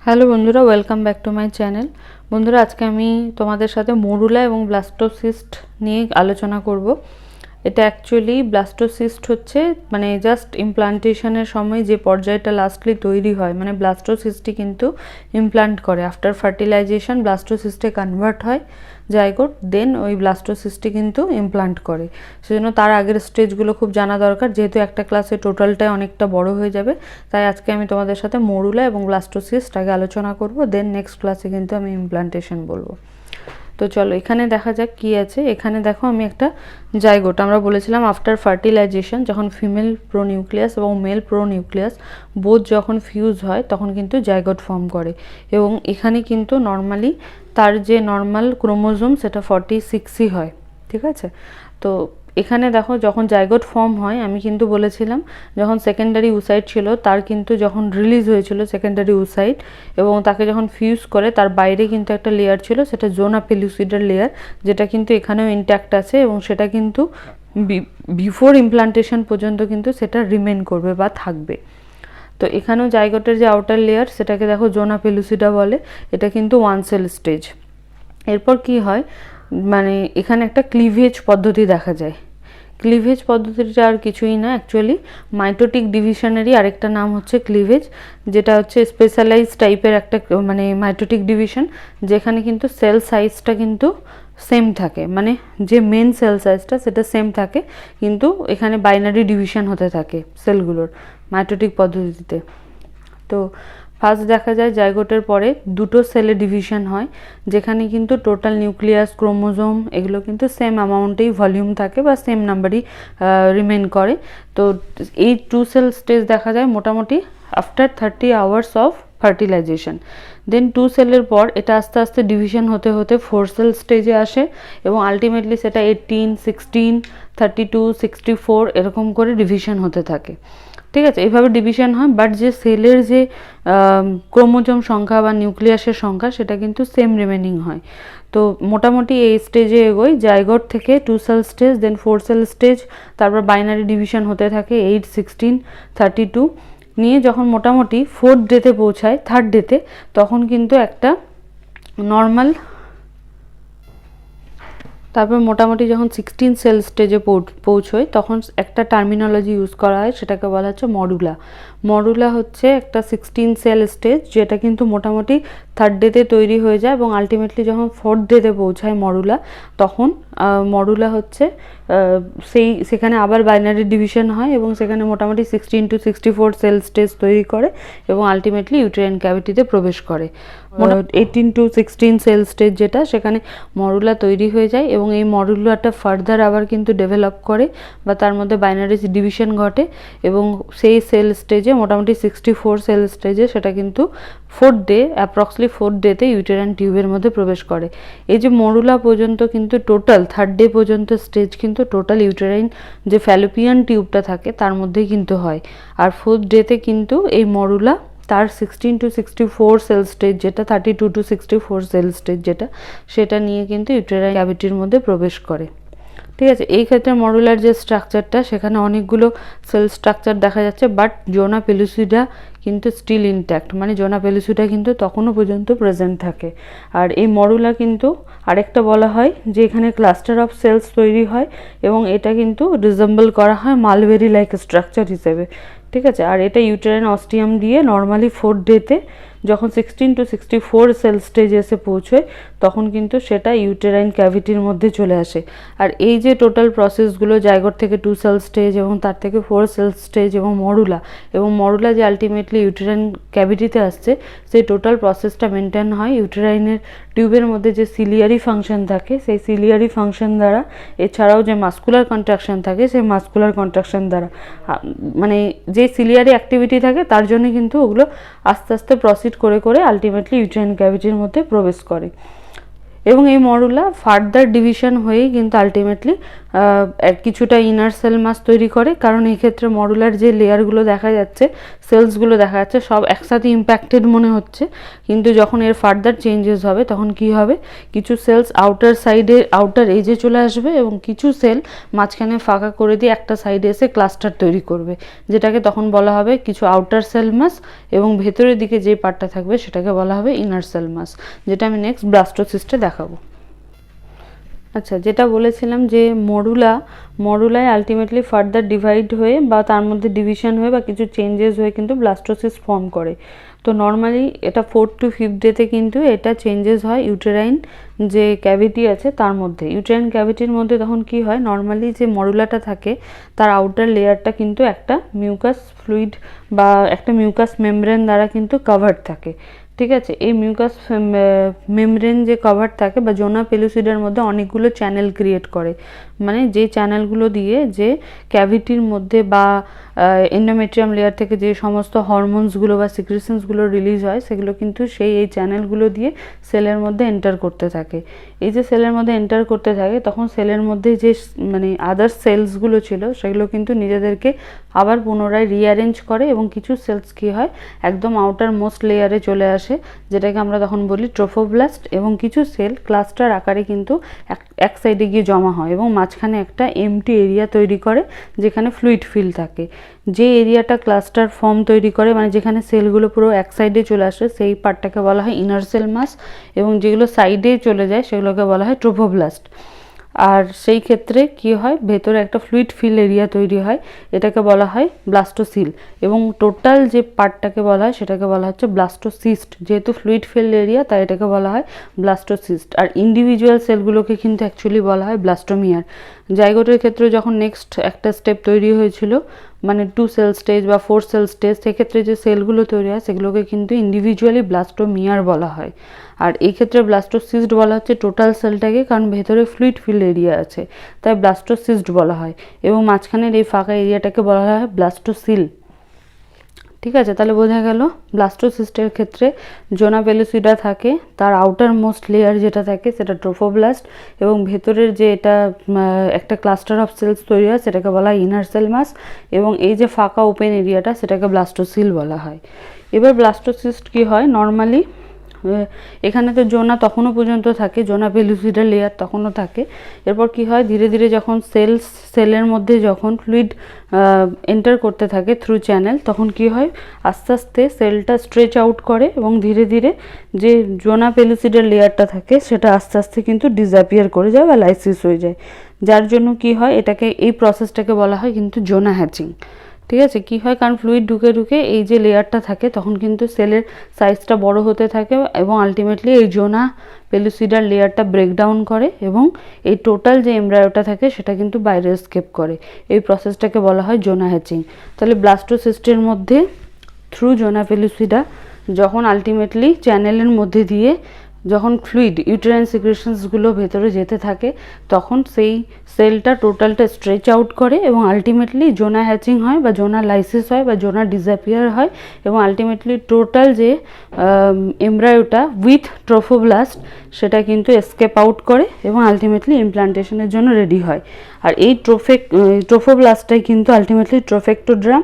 Hello বন্ধুরা, welcome back to my channel. বন্ধুরা, আজকে আমি তোমাদের সাথে মরুলা এবং ব্লাস্টোসিস্ট নিয়ে আলোচনা করব। এটা অ্যাকচুয়ালি ব্লাস্টোসিস্ট হচ্ছে মানে জাস্ট ইমপ্লান্টেশনের সময় যে পর্যায়টা লাস্টলি তৈরি হয়, মানে ব্লাস্টোসিস্টই কিন্তু ইমপ্লান্ট করে। আফটার ফার্টিলাইজেশন ব্লাস্টোসিস্টে কনভার্ট হয় জাইগোট, দেন ওই ব্লাস্টোসিস্টে কিন্তু ইমপ্লান্ট করে। সেজন্য তার আগের স্টেজগুলো খুব জানা দরকার, যেহেতু একটা ক্লাসে টোটালটাই অনেকটা বড় হয়ে যাবে। তাই আজকে আমি তোমাদের সাথে মরুলা এবং ব্লাস্টোসিস্ট আগে আলোচনা করব, দেন নেক্সট ক্লাসে কিন্তু আমি ইমপ্লান্টেশন বলবো। তো চলো এখানে দেখা যাক কি আছে। এখানে দেখো আমি একটা জাইগোট, আমরা বলেছিলাম আফটার ফার্টিলাইজেশন যখন ফিমেল প্রোনিউক্লিয়াস এবং মেল প্রোনিউক্লিয়াস বোথ যখন ফিউজ হয় তখন কিন্তু জাইগোট ফর্ম করে। এবং এখানে কিন্তু নর্মালি তার যে নর্মাল ক্রোমোজোম সেটা 46ই হয়, ঠিক আছে। তো এখানে দেখো যখন জাইগোট ফর্ম হয়, আমি কিন্তু বলেছিলাম যখন সেকেন্ডারি উসাইট ছিল তার কিন্তু যখন রিলিজ হয়েছিল সেকেন্ডারি উসাইট, এবং তাকে যখন ফিউজ করে তার বাইরে কিন্তু একটা লেয়ার ছিল, সেটা জোনা পেলুসিডার লেয়ার, যেটা কিন্তু এখানেও ইনট্যাক্ট আছে এবং সেটা কিন্তু বিফোর ইমপ্লান্টেশন পর্যন্ত কিন্তু সেটা রিমেন করবে বা থাকবে। তো এখানেও জাইগোটের যে আউটার লেয়ার সেটাকে দেখো জোনা পেলুসিডা বলে, এটা কিন্তু ওয়ান সেল স্টেজ। এরপর কি হয়, মানে এখানে একটা ক্লিভেজ পদ্ধতি দেখা যায়। ক্লিভেজ পদ্ধতিটা আর কিছুই না, অ্যাকচুয়ালি মাইটোটিক ডিভিশনেরই আরেকটা নাম হচ্ছে ক্লিভেজ, যেটা হচ্ছে স্পেশালাইজ টাইপের একটা মানে মাইটোটিক ডিভিশন, যেখানে কিন্তু সেল সাইজটা কিন্তু সেম থাকে, মানে যে মেন সেল সাইজটা সেটা সেম থাকে, কিন্তু এখানে বাইনারি ডিভিশন হতে থাকে সেলগুলোর মাইটোটিক পদ্ধতিতে। তো ফার্স্ট দেখা যায় জাইগোটের পরে দুটো সেলে ডিভিশন হয়, যেখানে কিন্তু টোটাল নিউক্লিয়াস ক্রোমোজোম এগুলো কিন্তু সেম অ্যামাউন্টেই ভলিউম থাকে বা সেম নাম্বারই রিমেন করে। তো এই টু সেল স্টেজ দেখা যায় মোটামুটি after 30 hours of fertilization. Then two সেলের পর এটা আস্তে আস্তে ডিভিশন হতে হতে 4 সেল স্টেজে আসে, এবং আলটিমেটলি সেটা 18, 16, 32, 64 এরকম করে ডিভিশন হতে থাকে, ঠিক আছে। এইভাবে ডিভিশন হয়, বাট যে সেলের যে ক্রোমোজোম সংখ্যা বা নিউক্লিয়াসের সংখ্যা সেটা কিন্তু সেম রিমেনিং হয়। তো মোটামুটি এই স্টেজে এগোয় জাইগোট থেকে 2 সেল স্টেজ, দেন 4 সেল স্টেজ, তারপর বাইনারি ডিভিশন হতে থাকে 8, 16, 32 নিয়ে যখন মোটামুটি 4th ডেতে পৌঁছায়, 3rd ডেতে, তখন কিন্তু একটা নর্মাল, তারপর মোটামুটি যখন 16 সেল স্টেজে পৌঁছয় তখন একটা টার্মিনোলজি ইউজ করা হয়, সেটাকে বলা হচ্ছে মডুলা। মডুলা হচ্ছে একটা 16 সেল স্টেজ, যেটা কিন্তু মোটামুটি 3rd ডেতে তৈরি হয়ে যায়, এবং আলটিমেটলি যখন 4th ডেতে পৌঁছায় মডুলা, তখন মডুলা হচ্ছে সেখানে আবার বাইনারি ডিভিশন হয়, এবং সেখানে মোটামুটি 16 to 64 সেল স্টেজ তৈরি করে, এবং আলটিমেটলি ইউটেরাইন ক্যাভিটিতে প্রবেশ করে। 18 to 16 সেল স্টেজ যেটা, সেখানে মডুলা তৈরি হয়ে যায়, এবং এই মডুলাটা ফার্দার আবার কিন্তু ডেভেলপ করে বা তার মধ্যে বাইনারি ডিভিশন ঘটে, এবং সেই সেল স্টেজে মোটামুটি 64 সেল স্টেজে সেটা কিন্তু 4th ডে, অ্যাপ্রক্সলি 4th ডেতে ইউটেরাইন টিউবের মধ্যে প্রবেশ করে। এই যে মডুলা পর্যন্ত কিন্তু টোটাল 3rd ডে পর্যন্ত স্টেজ কিন্তু টোটাল ইউটেরাইন যে ফ্যালোপিয়ান টিউবটা থাকে তার মধ্যেই কিন্তু হয়। আর 4th ডেতে কিন্তু এই মডুলা তার 16 to 64 সেল স্টেজ যেটা, 32 to 64 সেল স্টেজ যেটা, সেটা নিয়ে কিন্তু ইউটেরাইন ক্যাভিটির মধ্যে প্রবেশ করে, ঠিক আছে। এই ক্ষেত্রে মডুলার যে স্ট্রাকচারটা, সেখানে অনেকগুলো সেল স্ট্রাকচার দেখা যাচ্ছে, বাট জোনা পেলুসিডা কিন্তু স্টিল ইনট্যাক্ট, মানে জোনা পেলুসিডা কিন্তু তখনও পর্যন্ত প্রেজেন্ট থাকে। আর এই মডুলা কিন্তু আরেকটা বলা হয় যে এখানে ক্লাস্টার অফ সেলস তৈরি হয়, এবং এটা কিন্তু রিজেম্বল করা হয় মালবেরি লাইক স্ট্রাকচার হিসেবে, ঠিক আছে। আর এটা ইউটেরাইন অস্টিয়াম দিয়ে নর্মালি 4th ডেতে যখন 16 to 64 সেল স্টেজে এসে পৌঁছয়, তখন কিন্তু সেটা ইউটেরাইন ক্যাভিটির মধ্যে চলে আসে। আর এই যে টোটাল প্রসেসগুলো, জাইগোট থেকে 2 সেল স্টেজ, এবং তার থেকে 4 সেল স্টেজ, এবং মডুলা যে আলটিমেটলি ইউটেরাইন ক্যাভিটিতে আসছে, সেই টোটাল প্রসেসটা মেনটেন হয় ইউটেরাইনের টিউবের মধ্যে যে সিলিয়ারি ফাংশন থাকে, সেই সিলিয়ারি ফাংশন দ্বারা, এছাড়াও যে মাস্কুলার কন্ট্রাকশন থাকে সেই মাস্কুলার কন্ট্রাকশন দ্বারা, মানে যে সিলিয়ারি অ্যাক্টিভিটি থাকে তার জন্য কিন্তু ওগুলো আস্তে আস্তে প্রসিড করে করে আলটিমেটলি ইউটেরাইন ক্যাভিটির মধ্যে প্রবেশ করে। এবং এই মডুলা ফার্দার ডিভিশন হয়েই কিন্তু আলটিমেটলি কিছুটা ইনার সেল মাস তৈরি করে, কারণ এই ক্ষেত্রে মডুলার যে লেয়ারগুলো দেখা যাচ্ছে, সেলসগুলো দেখা যাচ্ছে সব একসাথে ইম্প্যাক্টেড মনে হচ্ছে, কিন্তু যখন এর ফার্দার চেঞ্জেস হবে তখন কি হবে, কিছু সেলস আউটার সাইডে আউটার এজে চলে আসবে এবং কিছু সেল মাঝখানে ফাঁকা করে দিয়ে একটা সাইডে এসে ক্লাস্টার তৈরি করবে, যেটাকে তখন বলা হবে কিছু আউটার সেল মাস, এবং ভেতরের দিকে যে পার্টটা থাকবে সেটাকে বলা হবে ইনার সেল মাস, যেটা আমি নেক্সট ব্লাস্টোসিস্টে দেখাবো। আচ্ছা, যেটা বলেছিলাম যে মডুলায় আলটিমেটলি ফার্দার ডিভাইড হয়ে বা তার মধ্যে ডিভিশন হয়ে বা কিছু চেঞ্জেস হয়ে কিন্তু ব্লাস্টোসিস্ট ফর্ম করে। তো নর্মালি এটা 4th to 5th ডেতে কিন্তু এটা চেঞ্জেস হয় ইউটেরাইন যে ক্যাভিটি আছে তার মধ্যে। ইউটেরাইন ক্যাভিটির মধ্যে তখন কি হয়, নর্মালি যে মডুলাটা থাকে তার আউটার লেয়ারটা কিন্তু একটা মিউকাস ফ্লুইড বা একটা মিউকাস মেমব্রেন দ্বারা কিন্তু কভার্ড থাকে, ঠিক আছে। এই মিউকাস মেমব্রেন যে কভার থাকে বা জোনা পেলুসিডের মধ্যে অনেকগুলো চ্যানেল ক্রিয়েট করে, মানে যে চ্যানেলগুলো দিয়ে যে ক্যাভিটির মধ্যে বা এন্ডোমেট্রিয়াম লেয়ার থেকে যে সমস্ত হরমোনসগুলো বা সিক্রেশনসগুলো রিলিজ হয় সেগুলো কিন্তু এই চ্যানেলগুলো দিয়ে সেলের মধ্যে এন্টার করতে থাকে। এই যে সেলের মধ্যে এন্টার করতে থাকে তখন সেলের মধ্যে যে মানে আদার সেলসগুলো ছিল সেগুলো কিন্তু নিজেদেরকে আবার পুনরায় রিঅ্যারেঞ্জ করে এবং কিছু সেলস কী হয় একদম আউটার মোস্ট লেয়ারে চলে আসে, যেটাকে আমরা তখন বলি ট্রোফোব্লাস্ট, এবং কিছু সেল ক্লাস্টার আকারে কিন্তু এক সাইডে গিয়ে জমা হয় এবং মাঝখানে একটা এমটি এরিয়া তৈরি করে যেখানে ফ্লুইড ফিল থাকে। যে এরিয়াটা ক্লাস্টার ফর্ম তৈরি করে, মানে যেখানে সেলগুলো পুরো এক সাইডে চলে আসে, সেই পার্টটাকে বলা হয় ইনার সেল মাস, এবং যেগুলো সাইডে চলে যায় সেগুলোকে বলা হয় ট্রোফোব্লাস্ট। আর সেই ক্ষেত্রে কি হয়, ভেতরে একটা ফ্লুইড ফিল এরিয়া তৈরি হয়, এটাকে বলা হয় ব্লাস্টোসিল, এবং টোটাল যে পার্টটাকে বলা হয় সেটাকে বলা হচ্ছে ব্লাস্টোসিস্ট। যেহেতু ফ্লুইড ফিল এরিয়া তাই এটাকে বলা হয় ব্লাস্টোসিস্ট। আর ইন্ডিভিজুয়াল সেলগুলোকে কিন্তু অ্যাকচুয়ালি বলা হয় ব্লাস্টোমিয়ার। জাইগোটের ক্ষেত্রে যখন নেক্সট একটা স্টেপ তৈরি হয়েছিল, মানে 2 সেল স্টেজ বা 4 সেল স্টেজ, সেক্ষেত্রে যে সেলগুলো তৈরি হয় সেগুলোকে কিন্তু ইন্ডিভিজুয়ালি ব্লাস্টোমিয়ার বলা হয়। আর এই ক্ষেত্রে ব্লাস্টোসিস্ট বলা হচ্ছে টোটাল সেলটাকে, কারণ ভেতরে ফ্লুইড ফিল এরিয়া আছে তাই ব্লাস্টোসিস্ট বলা হয়, এবং মাঝখানের এই ফাঁকা এরিয়াটাকে বলা হয় ব্লাস্টোসিল, ঠিক আছে। তাহলে বোঝা গেল ব্লাস্টোসিস্টের ক্ষেত্রে জোনা পেলুসিডা থাকে, তার আউটার মোস্ট লেয়ার যেটা থাকে সেটা ট্রোফোব্লাস্ট, এবং ভেতরের যে এটা একটা ক্লাস্টার অফ সেলস তৈরি হয় সেটাকে বলা হয় ইনার সেল মাস, এবং এই যে ফাঁকা ওপেন এরিয়াটা সেটাকে ব্লাস্টোসিল বলা হয়। এবার ব্লাস্টোসিস্ট কি হয়, নর্মালি এখানে তো জোনা তখনও পর্যন্ত থাকে, জোনা পেলুসিডার লেয়ার তখনও থাকে। এরপর কি হয়, ধীরে ধীরে যখন সেলের মধ্যে যখন ফ্লুইড এন্টার করতে থাকে থ্রু চ্যানেল, তখন কি হয় আস্তে আস্তে সেলটা স্ট্রেচ আউট করে এবং ধীরে ধীরে যে জোনা পেলুসিডার লেয়ারটা থাকে সেটা আস্তে আস্তে কিন্তু ডিসঅ্যাপিয়ার করে যায় বা লাইসিস হয়ে যায়, যার জন্য কি হয় এটাকে এই প্রসেসটাকে বলা হয় কিন্তু জোনা হ্যাচিং, ঠিক আছে। কি হয়, কারণ ফ্লুইড ঢুকে ঢুকে এই যে লেয়ারটা থাকে তখন কিন্তু সেলের সাইজটা বড় হতে থাকে এবং আলটিমেটলি এই জোনা পেলুসিডার লেয়ারটা ব্রেকডাউন করে এবং এই টোটাল যে এমব্রায়োটা থাকে সেটা কিন্তু বাইরে এসকেপ করে। এই প্রসেসটাকে বলা হয় জোনা হ্যাচিং। তাহলে ব্লাস্টোসিস্টের মধ্যে থ্রু জোনা পেলুসিডা যখন আলটিমেটলি চ্যানেলের মধ্যে দিয়ে যখন ফ্লুইড ইউটেরাইন সিক্রেশনসগুলো ভেতরে যেতে থাকে তখন সেই সেলটা টোটালটা স্ট্রেচ আউট করে এবং আলটিমেটলি জোনা হ্যাচিং হয় বা জোনা লাইসিস হয় বা জোনা ডিসঅ্যাপিয়ার হয়, এবং আলটিমেটলি টোটাল যে এমব্রায়োটা উইথ ট্রোফোব্লাস্ট সেটা কিন্তু এসকেপ আউট করে এবং আলটিমেটলি ইমপ্লান্টেশনের জন্য রেডি হয়। আর এই ট্রোফোব্লাস্টটাই কিন্তু আলটিমেটলি ট্রোফেক্টোড্রাম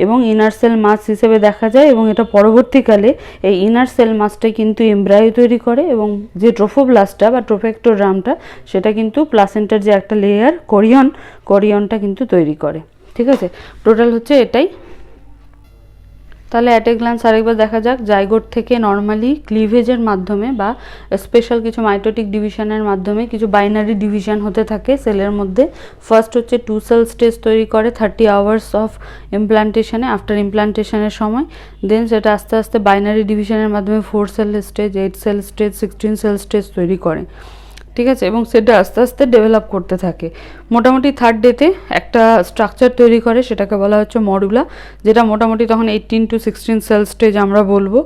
এবং ইনার সেল মাস হিসেবে দেখা যায়, এবং এটা পরবর্তীকালে এই ইনার সেল মাসটাই কিন্তু এমব্রায়ো তৈরি করে, এবং যে ট্রোফোব্লাস্টটা বা ট্রোফেক্টোড্রামটা সেটা কিন্তু প্লাসেন্টার যে একটা লেয়ার কোরিয়নটা কিন্তু তৈরি করে, ঠিক আছে। টোটাল হচ্ছে এটাই। তাহলে অ্যাট এ গ্ল্যান্স আরেকবার দেখা যাক, জাইগোট থেকে নর্মালি ক্লিভেজের মাধ্যমে বা স্পেশাল কিছু মাইটোটিক ডিভিশনের মাধ্যমে কিছু বাইনারি ডিভিশন হতে থাকে সেলের মধ্যে। ফার্স্ট হচ্ছে 2 সেল স্টেজ তৈরি করে 30 আওয়ার্স অফ ইমপ্লান্টেশনে, আফটার ইমপ্লান্টেশনের সময়। দেন সেটা আস্তে আস্তে বাইনারি ডিভিশনের মাধ্যমে 4 cell stage, 8 cell stage, 16 cell stage তৈরি করে, ঠিক আছে, এবং সেটা আস্তে আস্তে ডেভেলপ করতে থাকে। মোটামুটি 3rd ডেতে একটা স্ট্রাকচার তৈরি করে সেটাকে বলা হচ্ছে মডুলা, যেটা মোটামুটি তখন 18 to 16 সেল স্টেজ আমরা বলবো।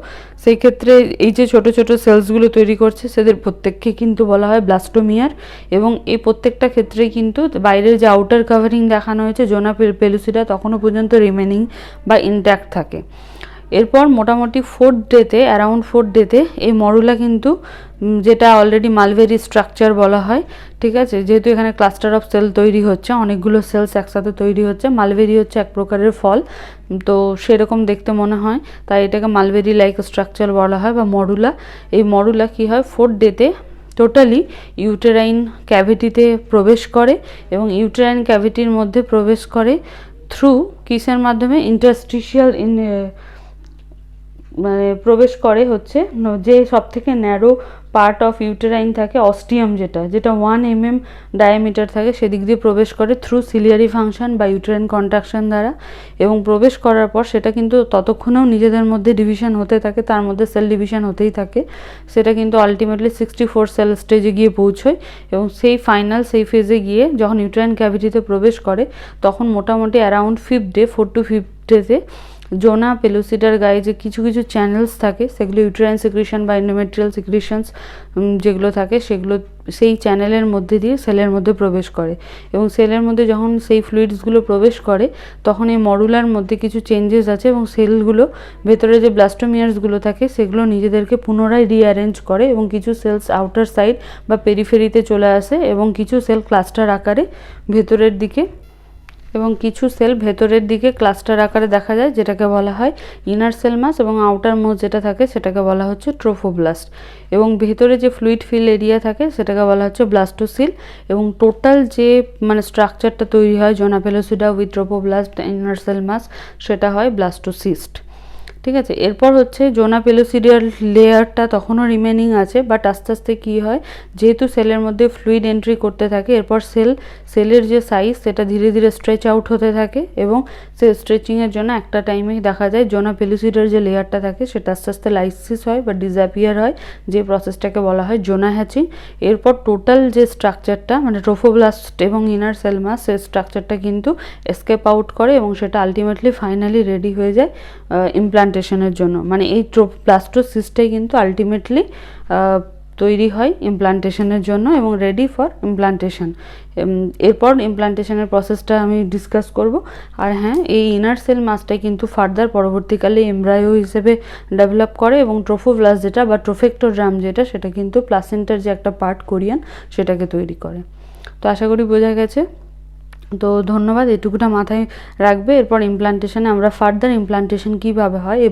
সেই ক্ষেত্রে এই যে ছোট ছোট সেলসগুলো তৈরি করছে সেদের প্রত্যেককে কিন্তু বলা হয় ব্লাস্টোমিয়ার, এবং এই প্রত্যেকটা ক্ষেত্রেই কিন্তু বাইরের যে আউটার কাভারিং দেখানো হয়েছে জোনা পেলুসিডা তখনও পর্যন্ত রিমেনিং বা ইনট্যাক্ট থাকে। এরপর মোটামুটি 4th ডেতে, অ্যারাউন্ড 4th ডেতে এই মরুলা কিন্তু যেটা অলরেডি মালবেরি স্ট্রাকচার বলা হয়, ঠিক আছে, যেহেতু এখানে ক্লাস্টার অফ সেল তৈরি হচ্ছে, অনেকগুলো সেলস একসাথে তৈরি হচ্ছে, মালবেরি হচ্ছে এক প্রকারের ফল, তো সেরকম দেখতে মনে হয়, তাই এটাকে মালবেরি লাইক স্ট্রাকচার বলা হয় বা মরুলা। এই মরুলা কী হয় 4th ডেতে টোটালি ইউটেরাইন ক্যাভিটিতে প্রবেশ করে এবং ইউটেরাইন ক্যাভিটির মধ্যে প্রবেশ করে থ্রু কিসের মাধ্যমে, ইন্টারস্টিশিয়াল মানে প্রবেশ করে হচ্ছে যে সব থেকে ন্যারো পার্ট অফ ইউটেরাইন থাকে, অস্টিয়াম, যেটা 1 mm ডায়ামিটার থাকে, সেদিক দিয়ে প্রবেশ করে থ্রু সিলিয়ারি ফাংশন বা ইউটেরাইন কন্ট্রাকশন দ্বারা। এবং প্রবেশ করার পর সেটা কিন্তু ততক্ষণেও নিজেদের মধ্যে ডিভিশন হতে থাকে, তার মধ্যে সেল ডিভিশন হতেই থাকে, সেটা কিন্তু আলটিমেটলি 64 সেল স্টেজে গিয়ে পৌঁছয়। এবং সেই ফেজে গিয়ে যখন ইউটেরাইন ক্যাভিটিতে প্রবেশ করে তখন মোটামুটি around 5th day, 4 to 5th ডেতে জোনা পেলুসিডার গায়ে যে কিছু কিছু চ্যানেলস থাকে, সেগুলো ইউটেরাইন সিক্রিশন বা এন্ডোমেট্রিয়াল সিক্রিশনস যেগুলো থাকে, সেগুলো সেই চ্যানেলের মধ্যে দিয়ে সেলের মধ্যে প্রবেশ করে। এবং সেলের মধ্যে যখন সেই ফ্লুইডসগুলো প্রবেশ করে তখন এই মরুলার মধ্যে কিছু চেঞ্জেস আছে এবং সেলগুলো ভেতরে যে ব্লাস্টোমিয়ার্সগুলো থাকে সেগুলো নিজেদেরকে পুনরায় রিঅ্যারেঞ্জ করে এবং কিছু সেলস আউটার সাইড বা পেরিফেরিতে চলে আসে এবং কিছু সেল ক্লাস্টার আকারে ভেতরের দিকে ক্লাস্টার আকারে দেখা যায়, যেটাকে বলা হয় ইনার সেল মাস, এবং আউটার মোস্ট যেটা থাকে সেটাকে বলা হচ্ছে ট্রোফোব্লাস্ট। এবং ভেতরে যে ফ্লুইড ফিল এরিয়া থাকে সেটাকে বলা হচ্ছে ব্লাস্টোসিল। এবং টোটাল যে মানে স্ট্রাকচারটা তৈরি হয় zona pellucida with trophoblast inner cell mass, সেটা হয় ব্লাস্টোসিস্ট, ঠিক আছে। এরপর হচ্ছে জোনা পেলুসিডিয়ার লেয়ারটা তখনও রিমেনিং আছে, বাট আস্তে আস্তে কী হয়, যেহেতু সেলের মধ্যে ফ্লুইড এন্ট্রি করতে থাকে, এরপর সেলের যে সাইজ সেটা ধীরে ধীরে স্ট্রেচ আউট হতে থাকে এবং সেই স্ট্রেচিংয়ের জন্য একটা টাইমে দেখা যায় জোনা পেলুসিডার যে লেয়ারটা থাকে সেটা আস্তে আস্তে লাইসিস হয় বা ডিসঅ্যাপিয়ার হয়, যে প্রসেসটাকে বলা হয় জোনা হ্যাচিং। এরপর টোটাল যে স্ট্রাকচারটা মানে ট্রোফোব্লাস্ট এবং ইনার সেল মাস, সেই স্ট্রাকচারটা কিন্তু এসকেপ আউট করে এবং সেটা আলটিমেটলি ফাইনালি রেডি হয়ে যায় ইমপ্লান্টেশনের জন্য। মানে এই ব্লাস্টোসিস্টটাই কিন্তু আলটিমেটলি তৈরি হয় ইমপ্লান্টেশনের জন্য এবং রেডি ফর ইমপ্লান্টেশন। এরপর ইমপ্লান্টেশনের প্রসেসটা আমি ডিসকাস করব। আর হ্যাঁ, এই ইনার সেল মাসটাই কিন্তু ফার্দার পরবর্তীকালে এমব্রায়ো হিসেবে ডেভেলপ করে এবং ট্রোফোব্লাস্ট যেটা বা ট্রোফেক্টোড্রাম যেটা, সেটা কিন্তু প্লাসেন্টার যে একটা পার্ট কোরিয়ান সেটাকে তৈরি করে। তো আশা করি বোঝা গেছে। তো ধন্যবাদ, এটুকুটা মাথায় রাখবে। এরপর ইমপ্লান্টেশনে আমরা ফার্দার ইমপ্লান্টেশন কীভাবে হয়, এই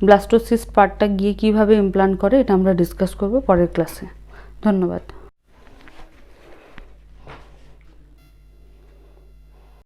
ব্লাস্টোসিস্ট পার্টটা গিয়ে কীভাবে ইমপ্লান্ট করে, এটা আমরা ডিসকাস করব পরের ক্লাসে। ধন্যবাদ।